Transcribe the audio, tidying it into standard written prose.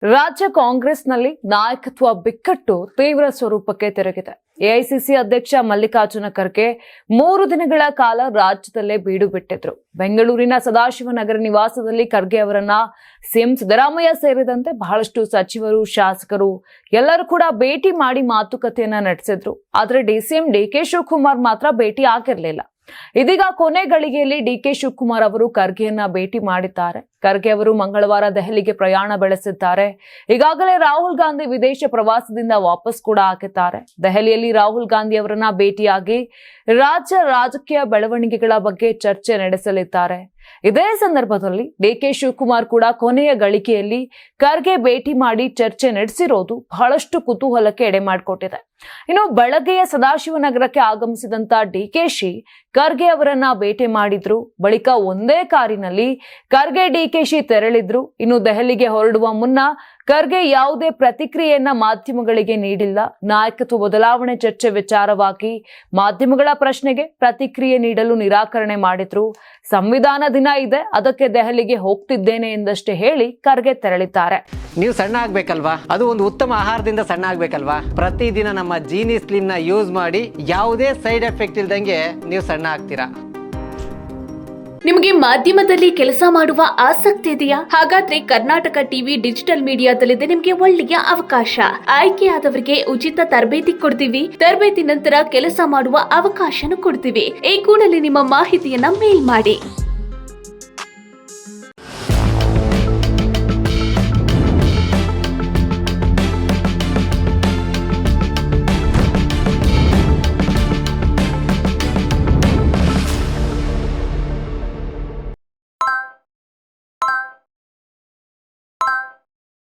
ರಾಜ್ಯ ಕಾಂಗ್ರೆಸ್ನಲ್ಲಿ ನಾಯಕತ್ವ ಬಿಕ್ಕಟ್ಟು ತೀವ್ರ ಸ್ವರೂಪಕ್ಕೆ ತಿರುಗಿದೆ. ಎಐಸಿಸಿ ಅಧ್ಯಕ್ಷ ಮಲ್ಲಿಕಾರ್ಜುನ ಖರ್ಗೆ 3 ದಿನಗಳ ಕಾಲ ರಾಜ್ಯದಲ್ಲೇ ಬೀಡು ಬಿಟ್ಟಿದ್ರು. ಬೆಂಗಳೂರಿನ ಸದಾಶಿವನಗರ ನಿವಾಸದಲ್ಲಿ ಖರ್ಗೆ ಅವರನ್ನ ಸಿಎಂ ಸಿದ್ದರಾಮಯ್ಯ ಸೇರಿದಂತೆ ಬಹಳಷ್ಟು ಸಚಿವರು, ಶಾಸಕರು ಎಲ್ಲರೂ ಕೂಡ ಭೇಟಿ ಮಾಡಿ ಮಾತುಕತೆಯನ್ನ ನಡೆಸಿದ್ರು. ಆದ್ರೆ ಡಿಸಿಎಂ ಡಿಕೆ ಶಿವಕುಮಾರ್ ಮಾತ್ರ ಭೇಟಿ ಆಗಿರಲಿಲ್ಲ. ಇದೀಗ ಕೊನೆ ಗಳಿಗೆಯಲ್ಲಿ ಡಿಕೆ ಶಿವಕುಮಾರ್ ಅವರು ಖರ್ಗೆಯನ್ನ ಭೇಟಿ ಮಾಡಿದ್ದಾರೆ. ಖರ್ಗೆ ಅವರು ಮಂಗಳವಾರ ದೆಹಲಿಗೆ ಪ್ರಯಾಣ ಬೆಳೆಸಿದ್ದಾರೆ. ಈಗಾಗಲೇ ರಾಹುಲ್ ಗಾಂಧಿ ವಿದೇಶ ಪ್ರವಾಸದಿಂದ ವಾಪಸ್ ಕೂಡ ಆಗಿದ್ದಾರೆ. ದೆಹಲಿಯಲ್ಲಿ ರಾಹುಲ್ ಗಾಂಧಿ ಅವರನ್ನ ಭೇಟಿಯಾಗಿ ರಾಜ್ಯ ರಾಜಕೀಯ ಬೆಳವಣಿಗೆಗಳ ಬಗ್ಗೆ ಚರ್ಚೆ ನಡೆಸಲಿದ್ದಾರೆ. ಇದೇ ಸಂದರ್ಭದಲ್ಲಿ ಡಿಕೆ ಶಿವಕುಮಾರ್ ಕೂಡ ಕೊನೆಯ ಗಳಿಗೆಯಲ್ಲಿ ಖರ್ಗೆ ಭೇಟಿ ಮಾಡಿ ಚರ್ಚೆ ನಡೆಸಿರೋದು ಬಹಳಷ್ಟು ಕುತೂಹಲಕ್ಕೆ ಎಡೆ ಮಾಡಿಕೊಟ್ಟಿದೆ. ಇನ್ನು ಬೆಳಗ್ಗೆಯ ಸದಾಶಿವನಗರಕ್ಕೆ ಆಗಮಿಸಿದಂತ ಡಿಕೆಶಿ ಖರ್ಗೆ ಅವರನ್ನ ಭೇಟಿ ಮಾಡಿದ್ರು. ಬಳಿಕ ಒಂದೇ ಕಾರಿನಲ್ಲಿ ಖರ್ಗೆ ಡಿಕೆಶಿ ತೆರಳಿದ್ರು. ಇನ್ನು ದೆಹಲಿಗೆ ಹೊರಡುವ ಮುನ್ನ ಖರ್ಗೆ ಯಾವುದೇ ಪ್ರತಿಕ್ರಿಯೆಯನ್ನ ಮಾಧ್ಯಮಗಳಿಗೆ ನೀಡಿಲ್ಲ. ನಾಯಕತ್ವ ಬದಲಾವಣೆ ಚರ್ಚೆ ವಿಚಾರವಾಗಿ ಮಾಧ್ಯಮಗಳ ಪ್ರಶ್ನೆಗೆ ಪ್ರತಿಕ್ರಿಯೆ ನೀಡಲು ನಿರಾಕರಣೆ ಮಾಡಿದ್ರು. ಸಂವಿಧಾನ ದಿನ ಇದೆ, ಅದಕ್ಕೆ ದೆಹಲಿಗೆ ಹೋಗ್ತಿದ್ದೇನೆ ಎಂದಷ್ಟೇ ಹೇಳಿ ಖರ್ಗೆ ತೆರಳಿದ್ದಾರೆ. ನೀವು ಸಣ್ಣ ಆಗ್ಬೇಕಲ್ವಾ? ಅದು ಒಂದು ಉತ್ತಮ ಆಹಾರದಿಂದ ಸಣ್ಣ ಆಗ್ಬೇಕಲ್ವಾ? ಪ್ರತಿದಿನ ನಮ್ಮ ಜೀನಿ ಸ್ಲಿಮ್ ನ ಯೂಸ್ ಮಾಡಿ ಯಾವುದೇ ಸೈಡ್ ಎಫೆಕ್ಟ್ ಇಲ್ದಂಗೆ ನೀವು ಸಣ್ಣ ಆಗ್ತೀರಾ. ನಿಮಗೆ ಮಾಧ್ಯಮದಲ್ಲಿ ಕೆಲಸ ಮಾಡುವ ಆಸಕ್ತಿ ಇದೆಯಾ? ಹಾಗಾದ್ರೆ ಕರ್ನಾಟಕ ಟಿವಿ ಡಿಜಿಟಲ್ ಮೀಡಿಯಾದಲ್ಲಿದೆ ನಿಮಗೆ ಒಳ್ಳೆಯ ಅವಕಾಶ. ಆಯ್ಕೆಯಾದವರಿಗೆ ಉಚಿತ ತರಬೇತಿ ಕೊಡ್ತೀವಿ. ತರಬೇತಿ ನಂತರ ಕೆಲಸ ಮಾಡುವ ಅವಕಾಶನೂ ಕೊಡ್ತೀವಿ. ಈ ಕೂಡಲೇ ನಿಮ್ಮ ಮಾಹಿತಿಯನ್ನ ಮೇಲ್ ಮಾಡಿ.